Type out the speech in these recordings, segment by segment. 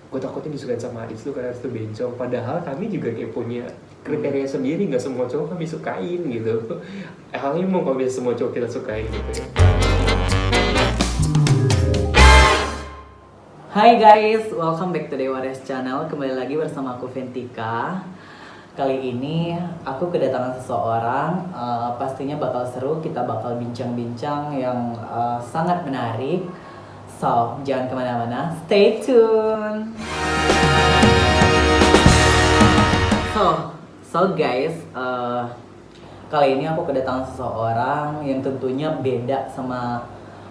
gue takutnya disukain sama Aris tuh karena Aris tuh bencong, padahal kami juga kayak punya kriteria sendiri, nggak semua cowok kami sukain gitu. Halnya mau kalau bisa semua cowok kita sukain gitu ya. Hai guys, welcome back to Dewares Channel. Kembali lagi bersama aku Ventika. Kali ini aku kedatangan seseorang, pastinya bakal seru. Kita bakal bincang-bincang yang sangat menarik. So, jangan kemana-mana, stay tune. So guys, kali ini aku kedatangan seseorang yang tentunya beda sama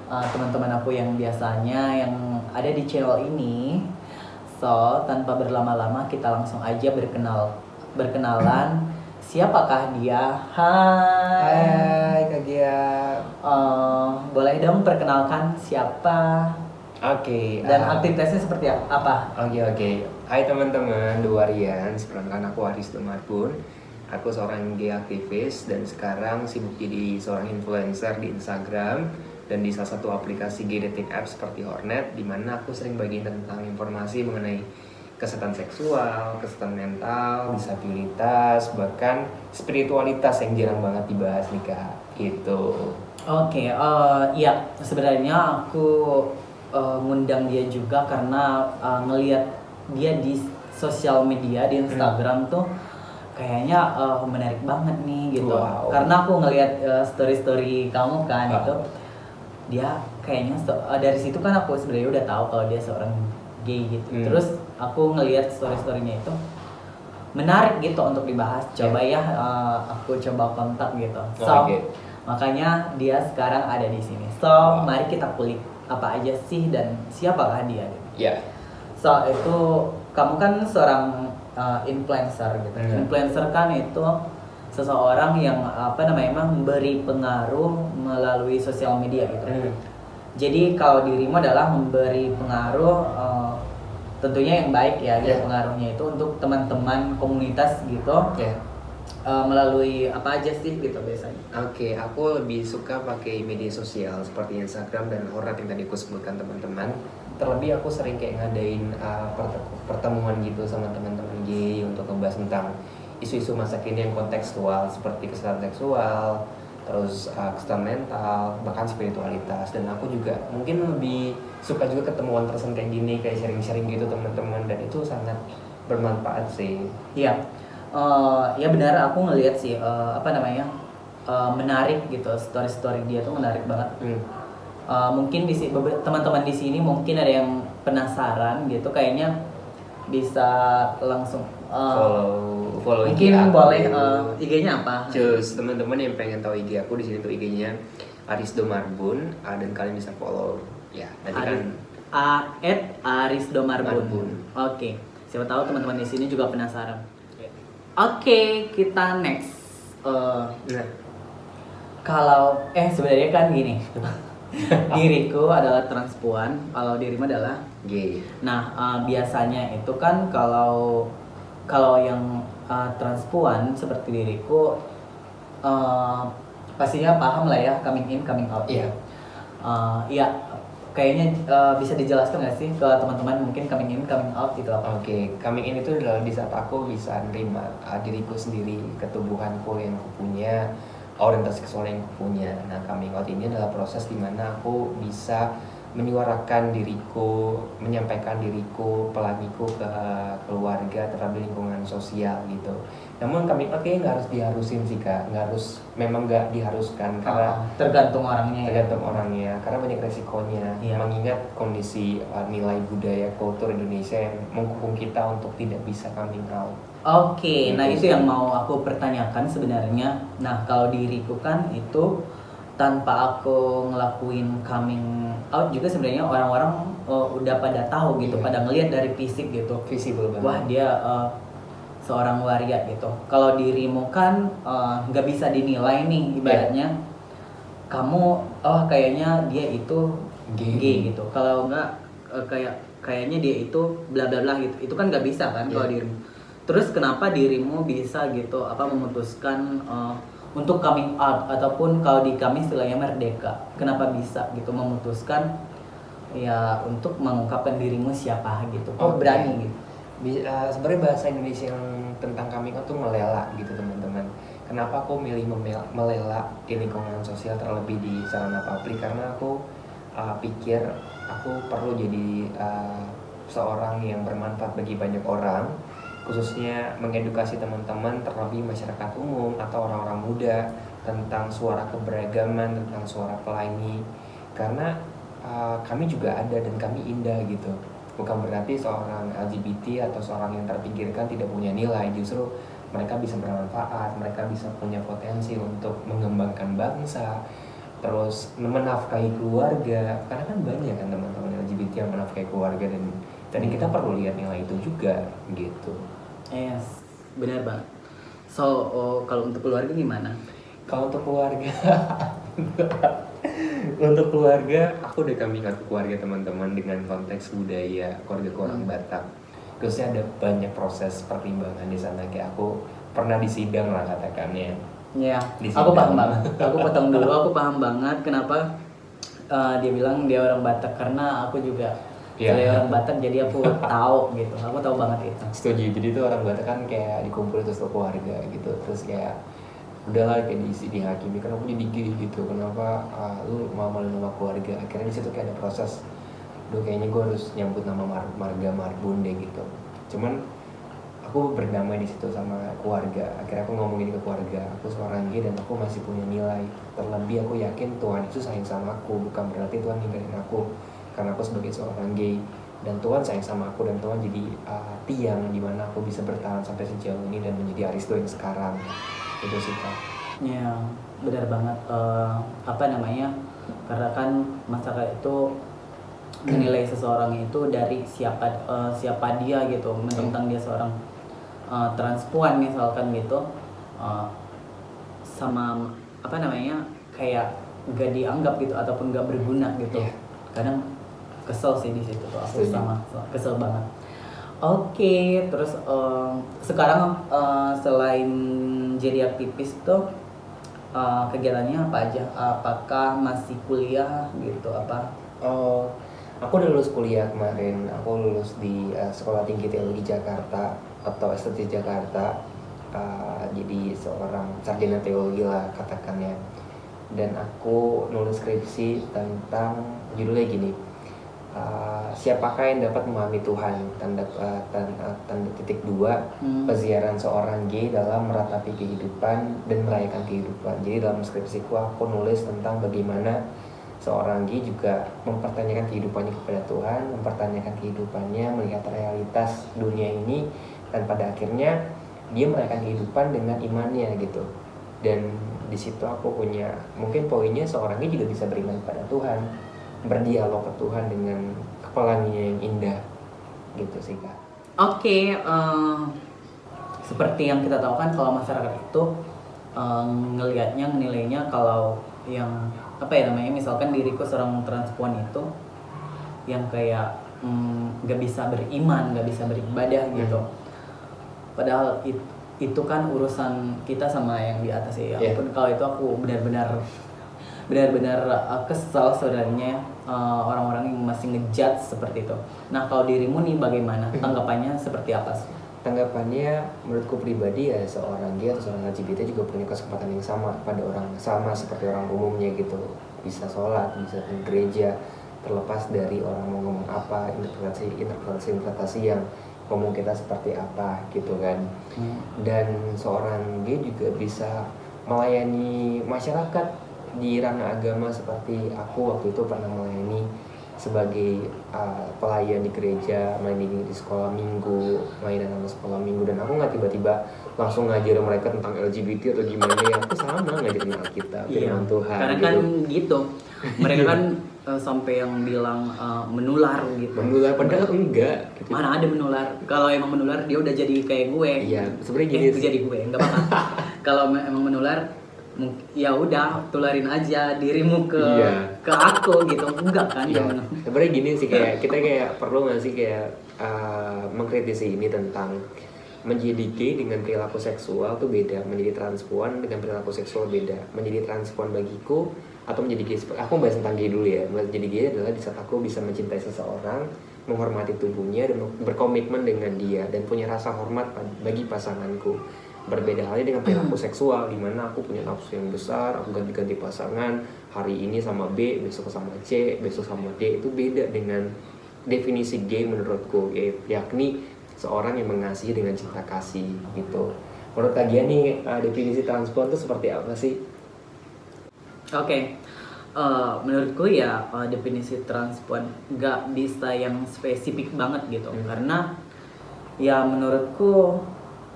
teman-teman aku yang biasanya yang ada di channel ini. So, tanpa berlama-lama kita langsung aja berkenalan. Siapakah dia? Hai Kak Gia. Boleh dong perkenalkan siapa? Oke. Dan aktivitasnya seperti apa? Oke. Hai teman-teman, Duarian. Perkenalkan aku Aris Domarbun. Aku seorang gay aktivis dan sekarang sibuk jadi seorang influencer di Instagram dan di salah satu aplikasi gay dating apps seperti Hornet, di mana aku sering bagiin tentang informasi mengenai kesehatan seksual, kesehatan mental, disabilitas, bahkan spiritualitas yang jarang banget dibahas nih Kak. Gitu. Oke, ya sebenarnya aku ngundang dia juga karena ngelihat dia di sosial media di Instagram tuh kayaknya menarik banget nih gitu. Wow. Karena aku ngelihat story kamu kan itu, dia kayaknya dari situ kan aku sebenarnya udah tahu kalau dia seorang gay gitu. Terus aku ngelihat story-storynya itu menarik gitu untuk dibahas. Coba ya aku coba kontak gitu. So makanya dia sekarang ada di sini. So mari kita kulik apa aja sih dan siapakah dia gitu. Ya. So itu kamu kan seorang influencer gitu. Influencer kan itu seseorang yang memberi pengaruh melalui sosial media gitu. Jadi kalau dirimu adalah memberi pengaruh tentunya yang baik ya, pengaruhnya itu untuk teman-teman komunitas gitu. Melalui apa aja sih gitu biasanya? Oke, aku lebih suka pakai media sosial seperti Instagram dan Hornet yang tadi aku sebutkan teman-teman. Terlebih aku sering kayak ngadain pertemuan gitu sama teman-teman gay untuk ngebahas tentang isu-isu masa kini yang kontekstual seperti kesehatan seksual, terus kesehatan mental, bahkan spiritualitas. Dan aku juga mungkin lebih suka juga ketemuan person kayak gini, kayak sharing-sharing gitu teman-teman, dan itu sangat bermanfaat sih. Iya. Ya benar, aku ngelihat sih menarik gitu, story dia tuh menarik banget. Mungkin teman-teman di sini mungkin ada yang penasaran gitu, kayaknya bisa langsung follow mungkin IG boleh IG-nya apa? Cus, teman-teman yang pengen tahu IG aku, di sini tuh IG-nya Aris Domarbun, dan kalian bisa follow ya. Nanti kan Aris Domarbun. Oke. Siapa tahu teman-teman di sini juga penasaran. Oke, kita next. Kalau sebenarnya kan gini. Diriku adalah transpuan, kalau dirimu adalah gay. Nah, biasanya itu kan kalau yang transpuan seperti diriku pastinya paham lah ya, coming in, coming out. Iya. Iya, kayaknya bisa dijelaskan nggak sih ke teman-teman mungkin coming in, coming out gitu apa? Oke, coming in itu adalah di saat aku bisa nerima diriku sendiri, ketubuhanku yang aku punya, orientasi seksual yang aku punya. Nah, coming out ini adalah proses di mana aku bisa menyuarakan diriku, menyampaikan diriku, pelangiku ke keluarga, terlebih lingkungan sosial gitu. Namun coming out kayaknya nggak harus diharusin sih Kak, memang nggak diharuskan karena tergantung orangnya. Karena banyak resikonya. Mengingat kondisi nilai budaya kultur Indonesia yang menghukum kita untuk tidak bisa coming out. Oke, nah itu yang mau aku pertanyakan sebenarnya. Nah, kalau diriku kan itu tanpa aku ngelakuin coming out juga sebenarnya orang-orang udah pada tahu gitu, pada ngelihat dari fisik gitu. Visible banget. Wah, dia seorang waria gitu. Kalau dirimu kan nggak bisa dinilai nih ibaratnya. Kamu kayaknya dia itu gay gitu. Kalau nggak kayaknya dia itu bla bla bla gitu. Itu kan nggak bisa kan kalau dirimu. Terus kenapa dirimu bisa gitu memutuskan untuk coming out, ataupun kalau di kami istilahnya merdeka, kenapa bisa gitu memutuskan ya untuk mengungkapkan dirimu siapa gitu, kok berani gitu. Sebenarnya bahasa Indonesia yang tentang kami kan tuh melela gitu teman-teman. Kenapa aku milih melela di lingkungan sosial terlebih di sarana publik? Karena aku pikir aku perlu jadi seorang yang bermanfaat bagi banyak orang, khususnya mengedukasi teman-teman terlebih masyarakat umum atau orang-orang muda tentang suara keberagaman, tentang suara pelangi. Karena kami juga ada dan kami indah gitu. Bukan berarti seorang LGBT atau seorang yang terpinggirkan tidak punya nilai, justru mereka bisa bermanfaat, mereka bisa punya potensi untuk mengembangkan bangsa, terus menafkahi keluarga. Karena kan banyak kan teman-teman LGBT yang menafkahi keluarga, dan kita perlu lihat nilai itu juga gitu. Yes, benar banget. So, kalau untuk keluarga gimana? Kalau untuk keluarga, untuk keluarga, aku udah kambingkan keluarga teman-teman dengan konteks budaya keluarga orang Batak. Terusnya ada banyak proses pertimbangan di sana, kayak aku pernah disidang lah katakannya. Ya, aku paham banget. Aku potong dulu, aku paham banget kenapa dia bilang dia orang Batak, karena aku juga sebagai orang Batak, jadi aku tahu gitu. Aku tahu banget itu. Setuju. Jadi itu orang Batak kan kayak dikumpul terus keluarga gitu, terus kayak udahlah kayak dihakimi kenapa jadi gay gitu, kenapa lu mau malu nama keluarga. Akhirnya di situ kayak ada proses, kayaknya gue harus nyambut nama marga Marbun deh gitu. Cuman aku berdamai di situ sama keluarga. Akhirnya aku ngomongin ke keluarga, aku seorang gay dan aku masih punya nilai. Terlebih aku yakin Tuhan itu sayang sama aku, bukan berarti Tuhan ninggalin aku karena aku sebagai seorang gay. Dan Tuhan sayang sama aku, dan Tuhan jadi tiang di mana aku bisa bertahan sampai sejauh ini dan menjadi Aristo yang sekarang. Itu sih Kak. Ya, benar banget. Apa namanya? Karena kan masyarakat itu menilai seseorang itu dari siapa dia gitu, tentang dia seorang transpuan misalkan gitu, sama apa namanya, kayak gak dianggap gitu ataupun gak berguna gitu. Kadang kesel sih di situ tuh, aku sama kesel banget. Oke, terus sekarang selain jadi aktivis tuh kegiatannya apa aja? Apakah masih kuliah gitu apa? Oh, aku udah lulus kuliah kemarin. Aku lulus di Sekolah Tinggi Teologi Jakarta atau STT Jakarta. Jadi seorang sarjana teologi lah katakannya. Dan aku nulis skripsi tentang judulnya gini. Siapakah yang dapat memahami Tuhan? Tanda titik 2, peziaran seorang gay dalam meratapi kehidupan dan merayakan kehidupan. Jadi dalam skripsiku aku nulis tentang bagaimana seorang gay juga mempertanyakan kehidupannya kepada Tuhan, mempertanyakan kehidupannya, melihat realitas dunia ini, dan pada akhirnya dia merayakan kehidupan dengan imannya gitu. Dan di situ aku punya, mungkin poinnya seorang gay juga bisa beriman pada Tuhan, berdialog ke Tuhan dengan kepalanya yang indah gitu sih Kak. Oke, seperti yang kita tahu kan kalau masyarakat itu nilainya kalau yang apa ya namanya, misalkan diriku seorang transpuan itu yang kayak gak bisa beriman, gak bisa beribadah gitu. Padahal itu kan urusan kita sama yang di atas ya. Walaupun kalau itu aku benar-benar kesal sebenarnya orang-orang yang masih ngejudge seperti itu. Nah kalau dirimu nih bagaimana? Tanggapannya seperti apa sih? Tanggapannya menurutku pribadi ya, seorang gay atau seorang LGBT juga punya kesempatan yang sama pada orang, sama seperti orang umumnya gitu. Bisa sholat, bisa ke gereja, terlepas dari orang mau ngomong apa, interpretasi yang ngomong kita seperti apa gitu kan. Dan seorang gay juga bisa melayani masyarakat di ranah agama, seperti aku waktu itu pernah melayani sebagai pelayan di gereja, main di sekolah minggu, mainan sama sekolah minggu. Dan aku nggak tiba-tiba langsung ngajarin mereka tentang LGBT atau gimana ya, aku sama ngajarin Alkitab, firman Tuhan karena gitu. Kan gitu mereka kan sampai yang bilang menular gitu. Menular padahal enggak gitu. Mana ada menular? Kalau emang menular dia udah jadi kayak gue. Iya, sebenarnya gini sih. Jadi gue enggak apa-apa. Kalau emang menular, ya udah tularin aja dirimu ke aku gitu. Enggak kan? Iya. Sebenarnya gini sih, kayak kita kayak perlu nggak sih kayak mengkritisi ini tentang menjadi gay dengan perilaku seksual tuh beda, menjadi transpuan dengan perilaku seksual beda. Menjadi transpuan bagiku atau menjadi gay. Aku bahas tentang gay dulu ya. Menjadi gay adalah di saat aku bisa mencintai seseorang, menghormati tubuhnya dan berkomitmen dengan dia dan punya rasa hormat bagi pasanganku. Berbeda halnya dengan perilaku seksual, di mana aku punya nafsu yang besar, aku ganti-ganti pasangan, hari ini sama B, besok sama C, besok sama D. Itu beda dengan definisi gay menurutku, yakni seorang yang mengasihi dengan cinta kasih gitu. Menurut kalian nih, definisi transpuan itu seperti apa sih? Oke. Menurutku ya definisi transpuan nggak bisa yang spesifik banget gitu, karena ya menurutku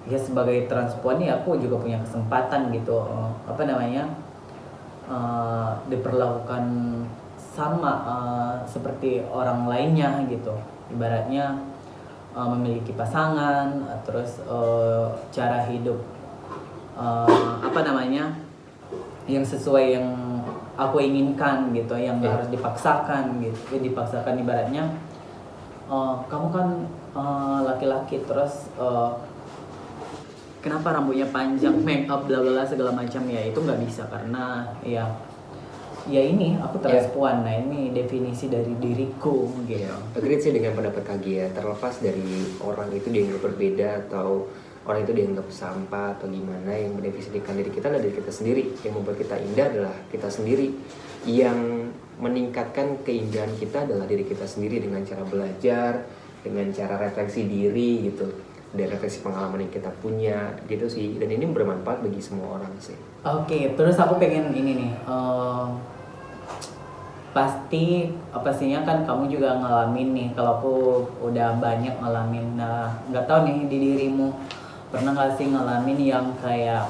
ya sebagai transpuan ya aku juga punya kesempatan gitu, diperlakukan sama seperti orang lainnya gitu, ibaratnya memiliki pasangan, terus cara hidup yang sesuai yang aku inginkan gitu, yang nggak harus dipaksakan gitu. Dipaksakan ibaratnya kamu kan laki-laki, terus kenapa rambutnya panjang, make up bla bla segala macam, ya itu nggak bisa, karena ya ini aku transpuan. Nah ini definisi dari diriku gitu. Agreed sih dengan pendapat Kagi ya, terlepas dari orang itu dianggap berbeda atau orang itu dianggap sampah atau gimana, yang mendefinisikan diri kita adalah diri kita sendiri. Yang membuat kita indah adalah kita sendiri. Yang meningkatkan keindahan kita adalah diri kita sendiri dengan cara belajar, dengan cara refleksi diri gitu, dan refleksi pengalaman yang kita punya gitu sih. Dan ini bermanfaat bagi semua orang sih. Oke, terus aku pengen ini nih, pastinya kan kamu juga ngalamin nih, kalau aku udah banyak ngalamin. Nah nggak tahu nih di dirimu pernah nggak sih ngalamin yang kayak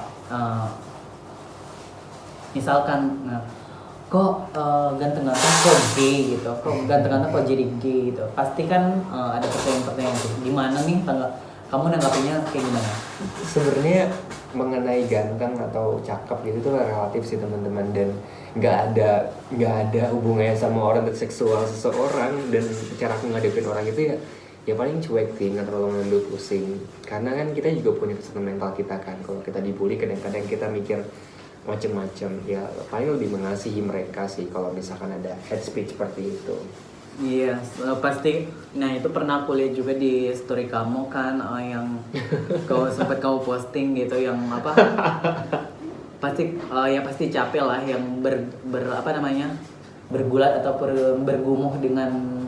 misalkan kok ganteng-ganteng kok gay gitu, kok ganteng-ganteng kok jadi gay gitu. Pasti kan ada pertanyaan-pertanyaan tuh, gimana nih kamu nanggapinnya kayak gimana? Sebenarnya mengenai ganteng atau cakep gitu itu relatif sih teman-teman, dan nggak ada hubungannya sama orang dan seksual seseorang. Dan cara aku ngadepin orang itu ya paling cuek sih, nggak terlalu ngambil pusing, karena kan kita juga punya kesehatan mental kita kan. Kalau kita dibully kadang-kadang kita mikir macem-macem, ya paling lebih mengasihi mereka sih kalau misalkan ada hate speech seperti itu. Iya, pasti. Nah itu pernah aku lihat juga di story kamu kan, yang sempat kamu posting gitu, yang apa? Pasti capek lah, yang bergulat atau bergumuh dengan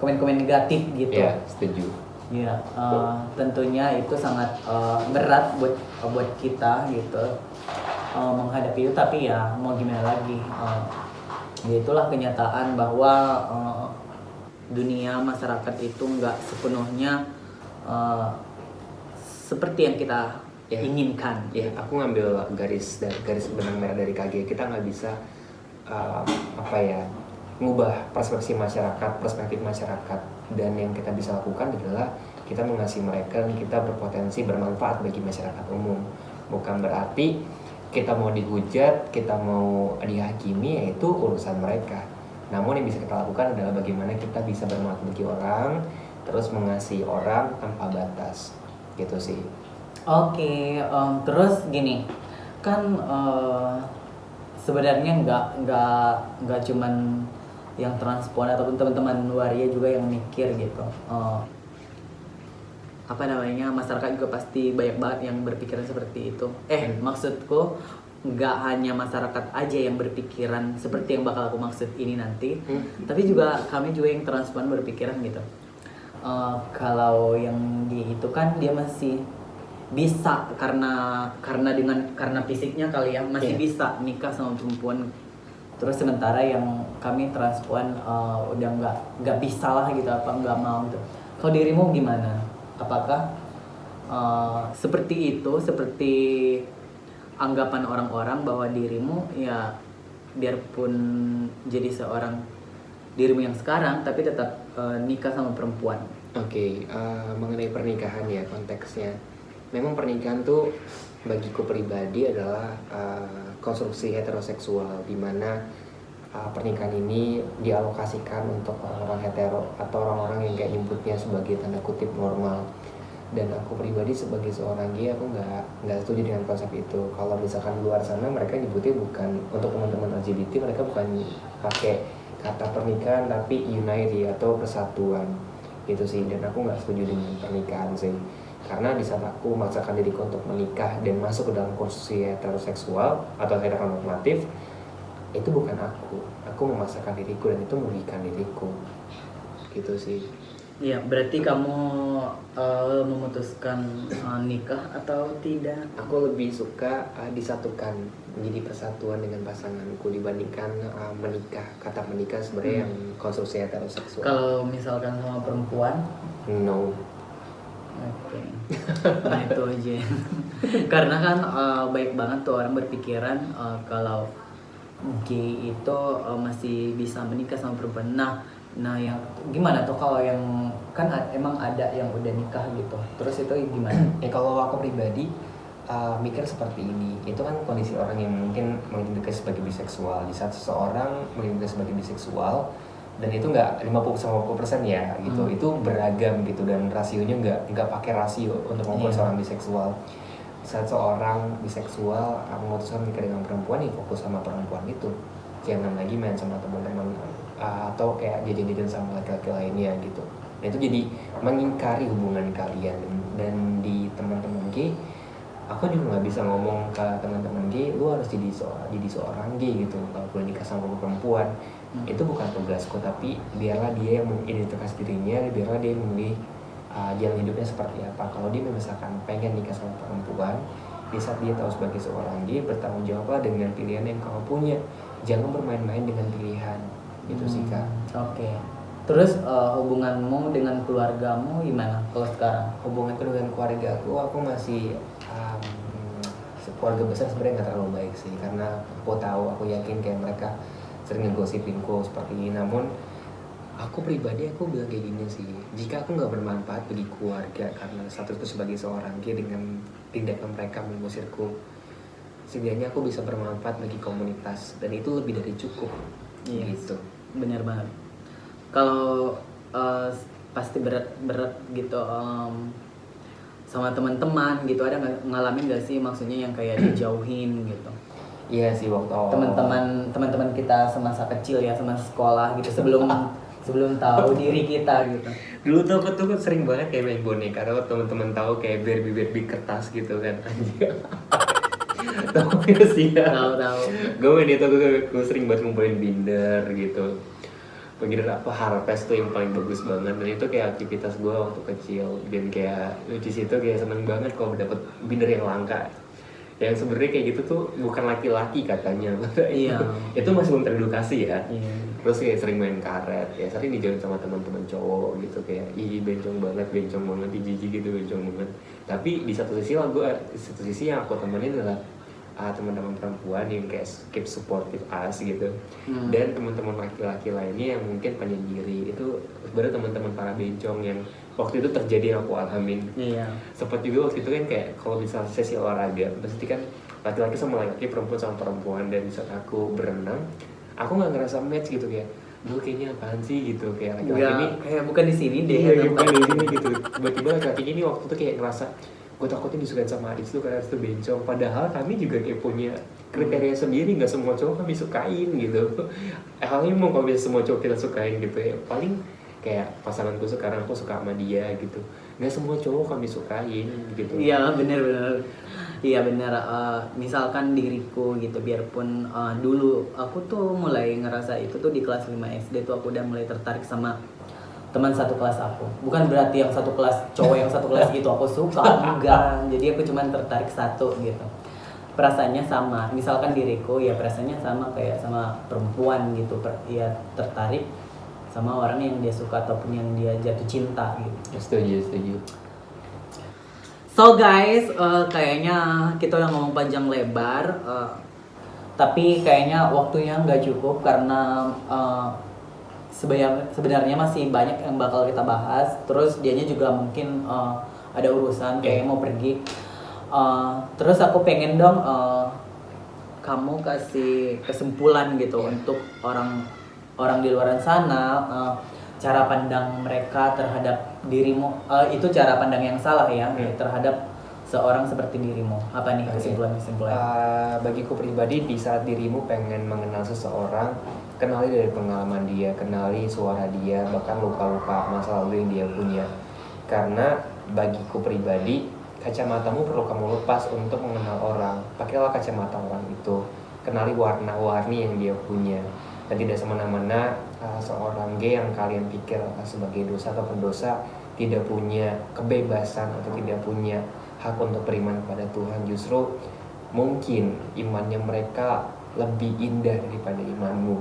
komen-komen negatif gitu. Iya, setuju. Iya, tentunya itu sangat berat buat kita gitu menghadapi itu. Tapi ya mau gimana lagi, ya itulah kenyataan bahwa dunia masyarakat itu nggak sepenuhnya seperti yang kita inginkan. Ya, aku ngambil garis benang merah dari KG. Kita nggak bisa mengubah perspektif masyarakat, dan yang kita bisa lakukan adalah kita mengasihi mereka dan kita berpotensi bermanfaat bagi masyarakat umum. Bukan berarti kita mau dihujat, kita mau dihakimi, yaitu urusan mereka. Namun yang bisa kita lakukan adalah bagaimana kita bisa bermanfaat bagi orang, terus mengasihi orang tanpa batas, gitu sih. Oke, terus gini, kan sebenarnya nggak cuman yang transpuan ataupun teman-teman waria juga yang mikir gitu. Masyarakat juga pasti banyak banget yang berpikiran seperti itu. Maksudku nggak hanya masyarakat aja yang berpikiran seperti yang bakal aku maksud ini nanti, tapi juga kami juga yang transpuan berpikiran gitu. Kalau yang itu kan dia masih bisa karena fisiknya kali ya, masih bisa nikah sama perempuan. Terus sementara yang kami transpuan udah nggak bisa lah gitu, apa nggak mau gitu. Kalau dirimu gimana? Apakah seperti itu, seperti anggapan orang-orang bahwa dirimu ya biarpun jadi seorang dirimu yang sekarang tapi tetap nikah sama perempuan? Oke, mengenai pernikahan ya konteksnya. Memang pernikahan tuh bagiku pribadi adalah konstruksi heteroseksual, di mana pernikahan ini dialokasikan untuk orang-orang hetero atau orang-orang yang kayak nyebutnya sebagai tanda kutip normal. Dan aku pribadi sebagai seorang gay, aku nggak setuju dengan konsep itu. Kalau misalkan di luar sana mereka nyebutnya bukan, untuk teman-teman LGBT mereka bukan pakai kata pernikahan tapi unity atau persatuan gitu sih. Dan aku nggak setuju dengan pernikahan sih, karena di saat aku memaksakan diriku untuk menikah dan masuk ke dalam konstruksi heteroseksual atau heteronormatif, itu bukan aku memaksakan diriku dan itu merugikan diriku gitu sih. Iya, berarti kamu memutuskan nikah atau tidak? Aku lebih suka disatukan menjadi persatuan dengan pasanganku dibandingkan menikah. Kata menikah sebenarnya yang konstruksi heteroseksual. Kalau misalkan sama perempuan? No. Oke. Nah itu aja. Karena kan baik banget tuh orang berpikiran kalau gay itu masih bisa menikah sama perempuan. Nah yang gimana tuh kalau yang kan emang ada yang udah nikah gitu. Terus itu gimana? Kalau aku pribadi mikir seperti ini, itu kan kondisi orang yang mungkin mengidentifikasi sebagai biseksual. Di saat seseorang mengidentifikasi sebagai biseksual dan itu nggak 50% ya gitu, itu beragam gitu dan rasionya nggak pakai rasio untuk mengukur seorang biseksual. Di saat seorang biseksual memutuskan menikah dengan perempuan, ya fokus sama perempuan itu, jangan lagi main sama teman-teman atau kayak jajan-jajan sama laki-laki lainnya gitu. Nah itu jadi mengingkari hubungan kalian. Dan di teman-teman gay, aku juga nggak bisa ngomong ke teman-teman gay, lu harus jadi seorang gay gitu kalau boleh nikah sama perempuan. Itu bukan tugasku, tapi biarlah dia yang mengidentifikasi dirinya, biarlah dia memilih jalan hidupnya seperti apa. Kalau dia misalkan pengen nikah sama perempuan, di saat dia tahu sebagai seorang gay, bertanggung jawablah dengan pilihan yang kamu punya. Jangan bermain-main dengan pilihan. Itu sih Kak. Oke. Terus hubunganmu dengan keluargamu gimana kalau sekarang? Hubunganku dengan keluarga aku masih keluarga besar sebenarnya nggak terlalu baik sih, karena aku yakin kayak mereka sering ngegosipinku seperti ini. Namun aku pribadi aku bilang kayak gini sih, jika aku nggak bermanfaat bagi keluarga karena statusku sebagai seorang gay dengan tindakan mereka mengusirku, setidaknya aku bisa bermanfaat bagi komunitas dan itu lebih dari cukup. Gitu. Bener banget. Kalau pasti berat gitu sama teman-teman gitu, ada ngalamin gak sih maksudnya yang kayak dijauhin gitu? Iya sih, waktu teman-teman kita semasa kecil ya, semasa sekolah gitu, sebelum tahu diri kita gitu. Dulu tuh aku tuh sering banget kayak main boneka, kalau teman-teman tahu kayak Barbie kertas gitu kan. Tahu gak sih ya? Tahu. Gue main itu, gue sering banget ngumpulin binder gitu. Binder apa, Harvest tuh yang paling bagus banget, dan itu kayak aktivitas gue waktu kecil. Dan kayak di situ kayak seneng banget kalau dapet binder yang langka. Yang sebenarnya kayak gitu tuh bukan laki-laki katanya. Iya. Itu masih belum teredukasi ya. Iya. Terus kayak sering main karet, ya sering dijauhin sama teman-teman cowok gitu, kayak ih bencong banget, jijik gitu, bencong banget. Tapi di satu sisi yang aku temenin adalah teman-teman perempuan yang kayak keep supportive us gitu. Dan teman-teman laki-laki lainnya yang mungkin penyendiri. Itu sebenarnya teman-teman para bencong yang waktu itu terjadi, yang aku alamin. Iya. Sempat juga waktu itu kan kayak kalau misalnya sesi olahraga pasti kan laki-laki sama laki, perempuan sama perempuan, dan saat aku berenang aku nggak ngerasa match gitu, kayak gue kayaknya apaan sih gitu, kayak laki-laki ini kayak bukan di sini deh. Iya, bukan di sini gitu. Tiba-tiba laki-laki ini waktu itu kayak ngerasa gue takutnya disukain sama Adis tuh karena itu bencong, padahal kami juga kayak punya kriteria sendiri, nggak semua cowok kami sukain gitu. Halnya mau kalau bisa semua cowok kita sukain gitu ya, paling kayak pasanganku sekarang aku suka sama dia gitu, nggak semua cowok kami sukain gitu. Iya benar. Iya benar. Misalkan diriku gitu, biarpun dulu aku tuh mulai ngerasa itu tuh di kelas 5 SD tuh aku udah mulai tertarik sama teman satu kelas aku. Bukan berarti yang satu kelas cowok yang satu kelas gitu aku suka, enggak. Jadi aku cuman tertarik satu gitu. Perasaannya sama. Misalkan diriku ya perasaannya sama kayak sama perempuan gitu. Ya tertarik sama orang yang dia suka ataupun yang dia jatuh cinta gitu. Setuju. So guys, kayaknya kita udah ngomong panjang lebar, tapi kayaknya waktunya nggak cukup karena sebenarnya masih banyak yang bakal kita bahas. Terus dianya juga mungkin ada urusan kayak mau pergi. Terus aku pengen dong kamu kasih kesimpulan gitu untuk orang di luar sana. cara pandang mereka terhadap dirimu itu cara pandang yang salah ya terhadap seorang seperti dirimu. Apa nih kesimpulan-kesimpulan? Bagiku pribadi, di saat dirimu pengen mengenal seseorang, kenali dari pengalaman dia, kenali suara dia, bahkan luka-luka masa lalu yang dia punya. Karena bagiku pribadi, kacamatamu perlu kamu lepas untuk mengenal orang. Pakailah kacamata orang itu, kenali warna-warni yang dia punya. Dan tidak semena-mena seorang gay yang kalian pikir sebagai dosa atau pendosa tidak punya kebebasan atau tidak punya hak untuk beriman kepada Tuhan. Justru mungkin imannya mereka lebih indah daripada imanmu.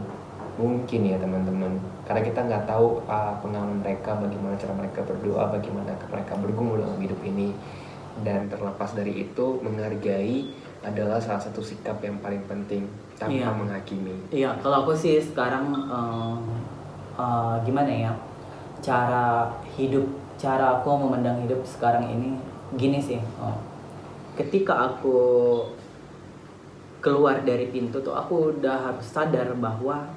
Mungkin ya teman-teman, karena kita nggak tahu pengalaman mereka, bagaimana cara mereka berdoa, bagaimana mereka bergumul dalam hidup ini. Dan terlepas dari itu, menghargai adalah salah satu sikap yang paling penting tanpa menghakimi. Iya, kalau aku sih sekarang gimana ya, cara aku memandang hidup sekarang ini gini sih. Ketika aku keluar dari pintu tuh aku udah harus sadar bahwa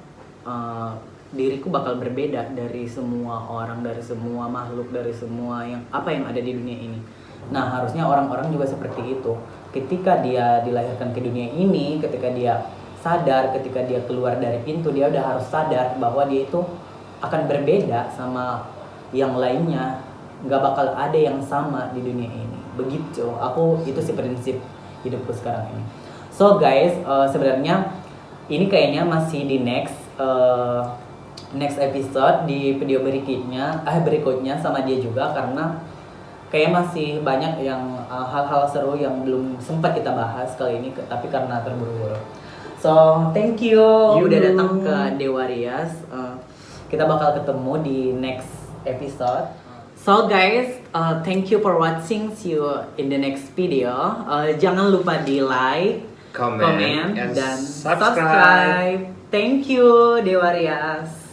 diriku bakal berbeda dari semua orang, dari semua makhluk, dari semua yang ada di dunia ini. Nah, harusnya orang-orang juga seperti itu. Ketika dia dilahirkan ke dunia ini, ketika dia sadar, ketika dia keluar dari pintu, dia udah harus sadar bahwa dia itu akan berbeda sama yang lainnya. Gak bakal ada yang sama di dunia ini. Begitu. Itu sih prinsip hidupku sekarang ini. So guys, sebenarnya ini kayaknya masih di next episode, di video berikutnya sama dia juga, karena kayak masih banyak yang hal-hal seru yang belum sempat kita bahas kali ini, tapi karena terburu-buru. So thank you udah datang ke Dewarias. Kita bakal ketemu di next episode. So guys, thank you for watching. See you in the next video. Jangan lupa di like, comment, dan subscribe. Thank you Dewarias.